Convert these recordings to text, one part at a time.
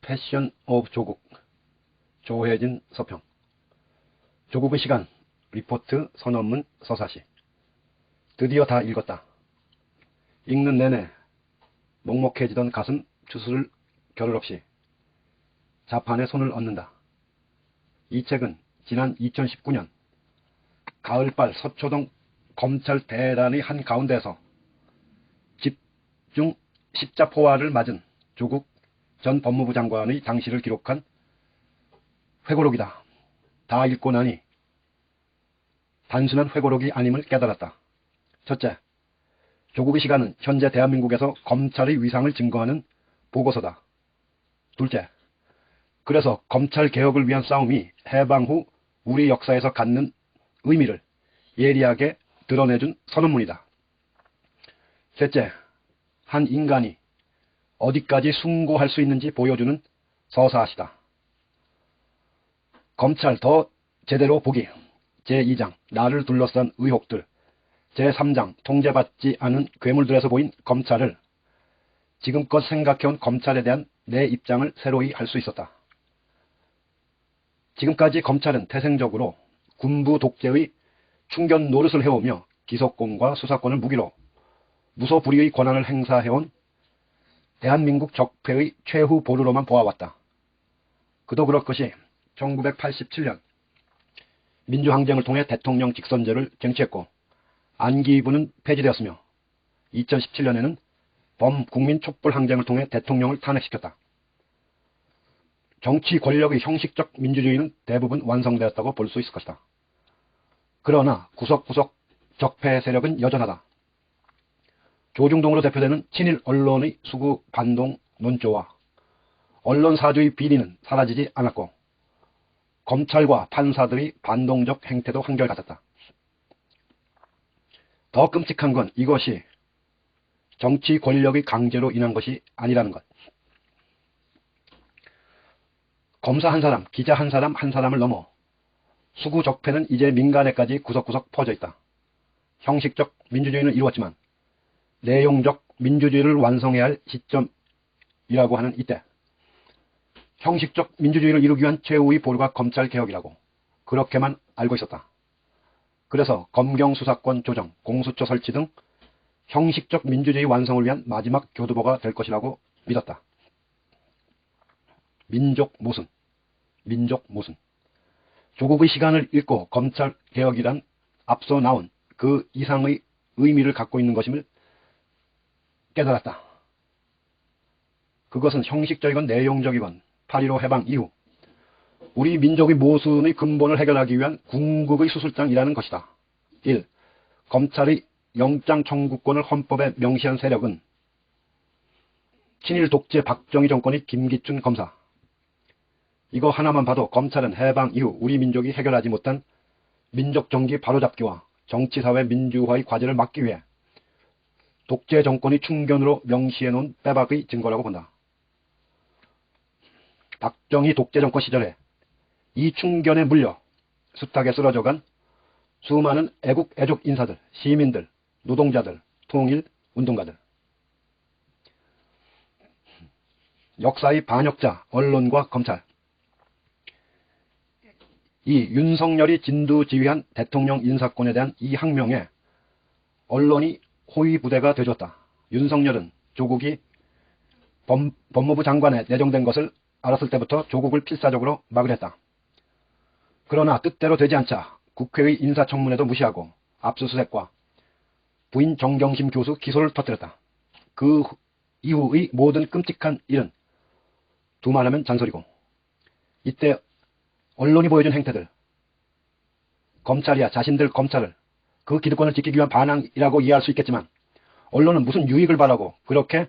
패션 오브 조국, 조혜진 서평. 조국의 시간, 리포트, 선언문, 서사시. 드디어 다 읽었다. 읽는 내내 먹먹해지던 가슴 추스를 겨를 없이 자판에 손을 얹는다. 이 책은 지난 2019년 가을발 서초동 검찰 대란의 한가운데에서 집중 십자포화를 맞은 조국 전 법무부 장관의 당시를 기록한 회고록이다. 다 읽고 나니 단순한 회고록이 아님을 깨달았다. 첫째, 조국의 시간은 현재 대한민국에서 검찰의 위상을 증거하는 보고서다. 둘째, 그래서 검찰개혁을 위한 싸움이 해방 후 우리 역사에서 갖는 의미를 예리하게 드러내준 선언문이다. 셋째, 한 인간이 어디까지 숭고할 수 있는지 보여주는 서사시다. 검찰 더 제대로 보기 제2장 나를 둘러싼 의혹들, 제3장 통제받지 않은 괴물들에서 보인 검찰을 지금껏 생각해온 검찰에 대한 내 입장을 새로이 할 수 있었다. 지금까지 검찰은 태생적으로 군부 독재의 충견 노릇을 해오며 기소권과 수사권을 무기로 무소불위의 권한을 행사해온 대한민국 적폐의 최후 보루로만 보아왔다. 그도 그럴 것이 1987년 민주항쟁을 통해 대통령 직선제를 쟁취했고 안기부는 폐지되었으며 2017년에는 범국민 촛불항쟁을 통해 대통령을 탄핵시켰다. 정치 권력의 형식적 민주주의는 대부분 완성되었다고 볼 수 있을 것이다. 그러나 구석구석 적폐 세력은 여전하다. 조중동으로 대표되는 친일 언론의 수구 반동 논조와 언론사주의 비리는 사라지지 않았고 검찰과 판사들의 반동적 행태도 한결같았다. 더 끔찍한 건 이것이 정치 권력의 강제로 인한 것이 아니라는 것. 검사 한 사람, 기자 한 사람을 넘어 수구 적폐는 이제 민간에까지 구석구석 퍼져 있다. 형식적 민주주의는 이루었지만 내용적 민주주의를 완성해야 할 시점이라고 하는 이때 형식적 민주주의를 이루기 위한 최후의 보루가 검찰개혁이라고 그렇게만 알고 있었다. 그래서 검경수사권 조정, 공수처 설치 등 형식적 민주주의 완성을 위한 마지막 교두보가 될 것이라고 믿었다. 민족 모순. 조국의 시간을 읽고 검찰개혁이란 앞서 나온 그 이상의 의미를 갖고 있는 것임을 깨달았다. 그것은 형식적이건 내용적이건 8.15 해방 이후 우리 민족의 모순의 근본을 해결하기 위한 궁극의 수술장이라는 것이다. 1. 검찰의 영장 청구권을 헌법에 명시한 세력은 친일 독재 박정희 정권의 김기춘 검사. 이거 하나만 봐도 검찰은 해방 이후 우리 민족이 해결하지 못한 민족 정기 바로잡기와 정치사회 민주화의 과제를 막기 위해 독재 정권의 충견으로 명시해놓은 빼박의 증거라고 본다. 박정희 독재 정권 시절에 이 충견에 물려 숱하게 쓰러져간 수많은 애국 애족 인사들, 시민들, 노동자들, 통일 운동가들. 역사의 반역자, 언론과 검찰. 이 윤석열이 진두지휘한 대통령 인사권에 대한 이 항명에 언론이 호위부대가 되어줬다. 윤석열은 조국이 법무부 장관에 내정된 것을 알았을 때부터 조국을 필사적으로 막으려 했다. 그러나 뜻대로 되지 않자 국회의 인사청문회도 무시하고 압수수색과 부인 정경심 교수 기소를 터뜨렸다. 그 이후의 모든 끔찍한 일은 두말하면 잔소리고 이때 언론이 보여준 행태들, 검찰이야 자신들 검찰을 그 기득권을 지키기 위한 반항이라고 이해할 수 있겠지만 언론은 무슨 유익을 바라고 그렇게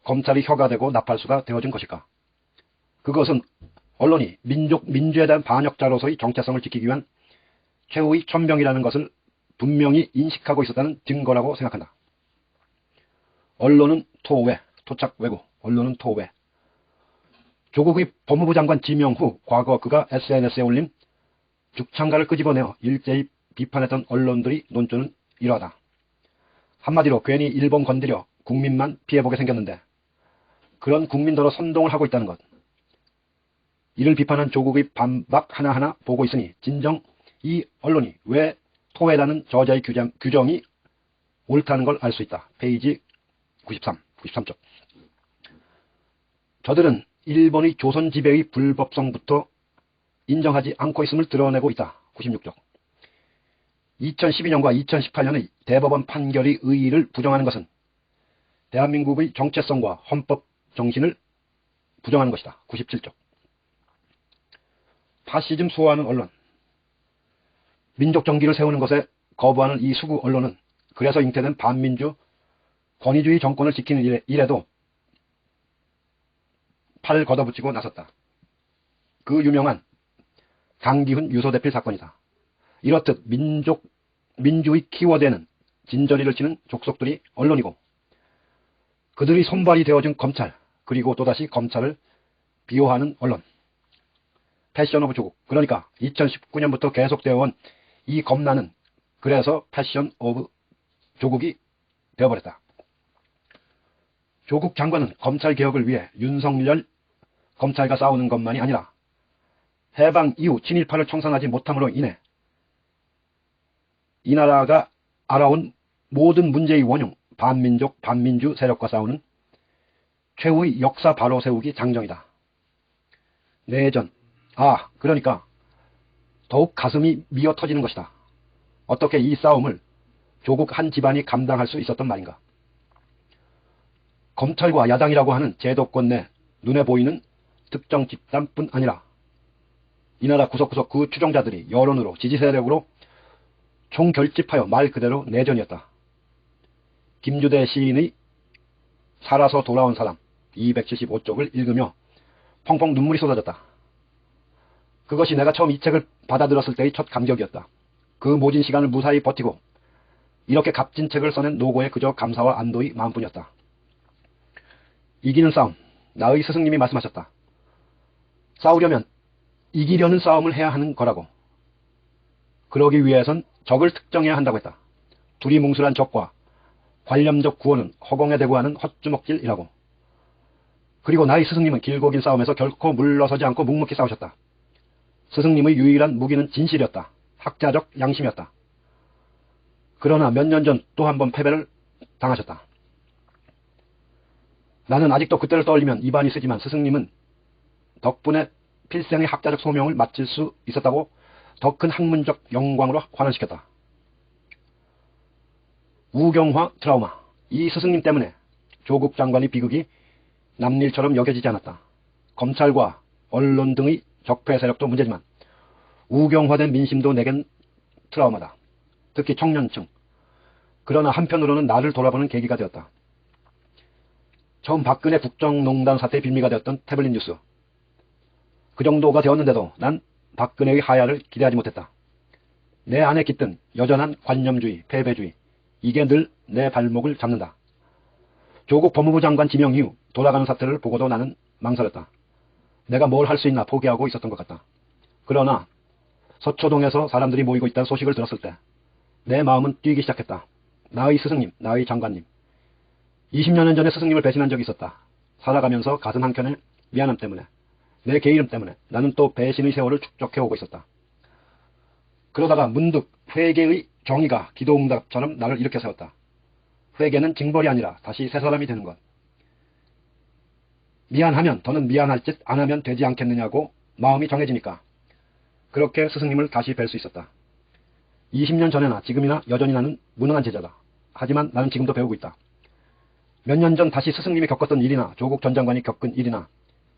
검찰이 혀가 되고 나팔수가 되어준 것일까? 그것은 언론이 민주에 대한 반역자로서의 정체성을 지키기 위한 최후의 천병이라는 것을 분명히 인식하고 있었다는 증거라고 생각한다. 언론은 토외, 토착 왜고, 언론은 토외. 조국의 법무부 장관 지명 후 과거 그가 SNS에 올린 죽창가를 끄집어내어 일제히 비판했던 언론들의 논조는 이러하다. 한마디로 괜히 일본 건드려 국민만 피해보게 생겼는데 그런 국민더러 선동을 하고 있다는 것. 이를 비판한 조국의 반박 하나하나 보고 있으니 진정 이 언론이 왜 토해라는 저자의 규정이 옳다는 걸 알 수 있다. 페이지 93쪽. 저들은 일본의 조선 지배의 불법성부터 인정하지 않고 있음을 드러내고 있다. 96쪽. 2012년과 2018년의 대법원 판결의 의의를 부정하는 것은 대한민국의 정체성과 헌법 정신을 부정하는 것이다. 97쪽. 파시즘 수호하는 언론. 민족 정기를 세우는 것에 거부하는 이 수구 언론은 그래서 잉태된 반민주 권위주의 정권을 지키는 일에도 팔을 걷어붙이고 나섰다. 그 유명한 강기훈 유서대필 사건이다. 이렇듯 민주의 키워드에는 진저리를 치는 족속들이 언론이고 그들이 손발이 되어준 검찰, 그리고 또다시 검찰을 비호하는 언론. 패션 오브 조국. 그러니까 2019년부터 계속되어 온 이 검란은 그래서 패션 오브 조국이 되어버렸다. 조국 장관은 검찰 개혁을 위해 윤석열 검찰과 싸우는 것만이 아니라 해방 이후 친일파를 청산하지 못함으로 인해 이 나라가 알아온 모든 문제의 원흉 반민족 반민주 세력과 싸우는 최후의 역사 바로 세우기 장정이다. 내전. 그러니까 더욱 가슴이 미어 터지는 것이다. 어떻게 이 싸움을 조국 한 집안이 감당할 수 있었던 말인가. 검찰과 야당이라고 하는 제도권 내 눈에 보이는 특정 집단뿐 아니라 이 나라 구석구석 그 추종자들이 여론으로 지지 세력으로 총결집하여 말 그대로 내전이었다. 김주대 시인의 살아서 돌아온 사람 275쪽을 읽으며 펑펑 눈물이 쏟아졌다. 그것이 내가 처음 이 책을 받아들었을 때의 첫 감격이었다. 그 모진 시간을 무사히 버티고 이렇게 값진 책을 써낸 노고에 그저 감사와 안도의 마음뿐이었다. 이기는 싸움. 나의 스승님이 말씀하셨다. 싸우려면 이기려는 싸움을 해야 하는 거라고. 그러기 위해선 적을 특정해야 한다고 했다. 두리뭉술한 적과 관념적 구호는 허공에 대고 하는 헛주먹질이라고. 그리고 나의 스승님은 길고 긴 싸움에서 결코 물러서지 않고 묵묵히 싸우셨다. 스승님의 유일한 무기는 진실이었다. 학자적 양심이었다. 그러나 몇 년 전 또 한 번 패배를 당하셨다. 나는 아직도 그때를 떠올리면 입안이 쓰지만 스승님은 덕분에 필생의 학자적 소명을 마칠 수 있었다고 더 큰 학문적 영광으로 환원시켰다. 우경화 트라우마. 이 스승님 때문에 조국 장관의 비극이 남일처럼 여겨지지 않았다. 검찰과 언론 등의 적폐 세력도 문제지만 우경화된 민심도 내겐 트라우마다. 특히 청년층. 그러나 한편으로는 나를 돌아보는 계기가 되었다. 처음 박근혜 국정농단 사태의 빌미가 되었던 태블릿 뉴스. 그 정도가 되었는데도 난 박근혜의 하야를 기대하지 못했다. 내 안에 깃든 여전한 관념주의, 패배주의. 이게 늘 내 발목을 잡는다. 조국 법무부 장관 지명 이후 돌아가는 사태를 보고도 나는 망설였다. 내가 뭘 할 수 있나 포기하고 있었던 것 같다. 그러나 서초동에서 사람들이 모이고 있다는 소식을 들었을 때 내 마음은 뛰기 시작했다. 나의 스승님, 나의 장관님. 20년 전에 스승님을 배신한 적이 있었다. 살아가면서 가슴 한켠에 미안함 때문에, 내 게으름 때문에 나는 또 배신의 세월을 축적해오고 있었다. 그러다가 문득 회개의 정의가 기도응답처럼 나를 일으켜 세웠다. 회개는 징벌이 아니라 다시 새 사람이 되는 것. 미안하면 더는 미안할 짓 안 하면 되지 않겠느냐고 마음이 정해지니까 그렇게 스승님을 다시 뵐 수 있었다. 20년 전에나 지금이나 여전히 나는 무능한 제자다. 하지만 나는 지금도 배우고 있다. 몇 년 전 다시 스승님이 겪었던 일이나 조국 전 장관이 겪은 일이나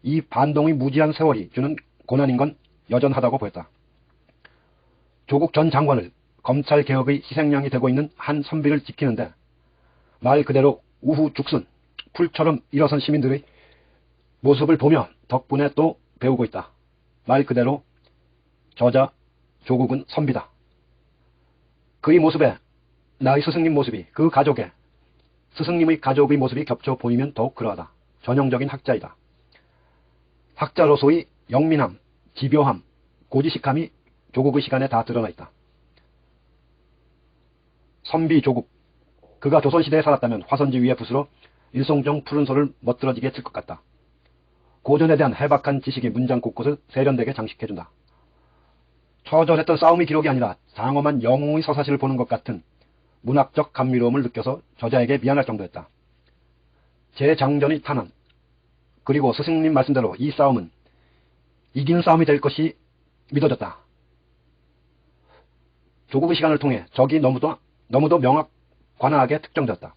이 반동의 무지한 세월이 주는 고난인 건 여전하다고 보였다. 조국 전 장관을 검찰개혁의 희생양이 되고 있는 한 선비를 지키는데 말 그대로 우후 죽순, 풀처럼 일어선 시민들의 모습을 보며 덕분에 또 배우고 있다. 말 그대로 저자 조국은 선비다. 그의 모습에 나의 스승님 모습이 그 가족의 스승님의 가족의 모습이 겹쳐 보이면 더욱 그러하다. 전형적인 학자이다. 학자로서의 영민함, 집요함, 고지식함이 조국의 시간에 다 드러나 있다. 선비 조국. 그가 조선시대에 살았다면 화선지 위에 붓으로 일송정 푸른 소를 멋들어지게 칠 것 같다. 고전에 대한 해박한 지식이 문장 곳곳을 세련되게 장식해준다. 처절했던 싸움의 기록이 아니라 장엄한 영웅의 서사시를 보는 것 같은 문학적 감미로움을 느껴서 저자에게 미안할 정도였다. 제 장전의 탄환, 그리고 스승님 말씀대로 이 싸움은 이기는 싸움이 될 것이 믿어졌다. 조국의 시간을 통해 적이 너무도 명확관하게 특정되었다.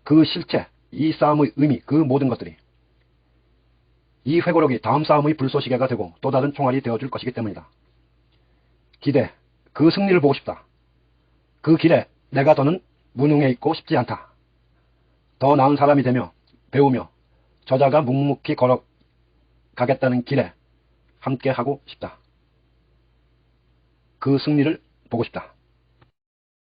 그 실체, 이 싸움의 의미, 그 모든 것들이 이 회고록이 다음 싸움의 불쏘시개가 되고 또 다른 총알이 되어줄 것이기 때문이다. 기대, 그 승리를 보고 싶다. 그 길에 내가 더는 무능해 있고 싶지 않다. 더 나은 사람이 되며 배우며 저자가 묵묵히 걸어가겠다는 길에 함께 하고 싶다. 그 승리를 보고 싶다.